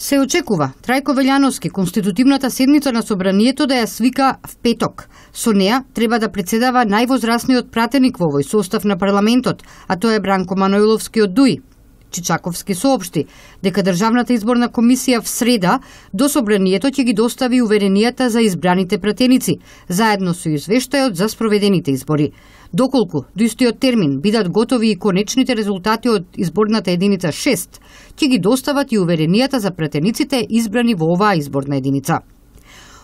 Се очекува Трајко Велјановски конститутивната седница на собранието да ја свика в петок. Со неа треба да председава највозрасниот пратеник во овој состав на парламентот, а тоа е Бранко Маноиловски од ДУИ. Чичаковски соопшти дека Државната изборна комисија в среда до собранието ќе ги достави уверенијата за избраните пратеници, заедно со извештајот за спроведените избори. Доколку до истиот термин бидат готови и конечните резултати од изборната единица 6, ќе ги достават и уверенијата за пратениците избрани во оваа изборна единица.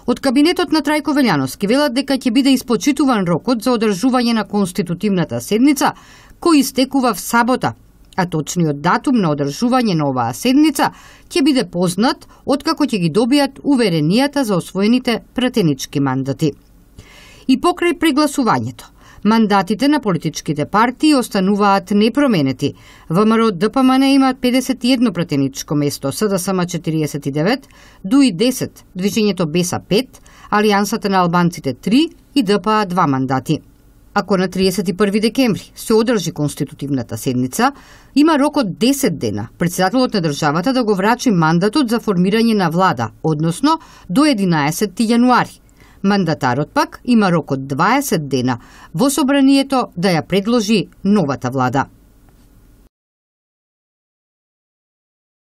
Од кабинетот на Трајко Велјановски велат дека ќе биде испочитуван рокот за одржување на конститутивната седница, кој истекува в сабота, а точниот датум на одржување на оваа седница ќе биде познат откако ќе ги добијат уверенијата за освоените пратенички мандати. И покрај прегласувањето, мандатите на политичките партии остануваат непроменети. ВМРО ДПМН имаат 51 пратеничко место, СДСМ 49, ДУИ 10, Движењето БЕСА 5, Алијансата на албанците 3 и ДПА 2 мандати. Ако на 31 декември се одржи конститутивната седница, има рок од 10 дена председателот на државата да го врачи мандатот за формирање на влада, односно до 11 јануари. Мандатарот пак има рок од 20 дена во собранието да ја предложи новата влада.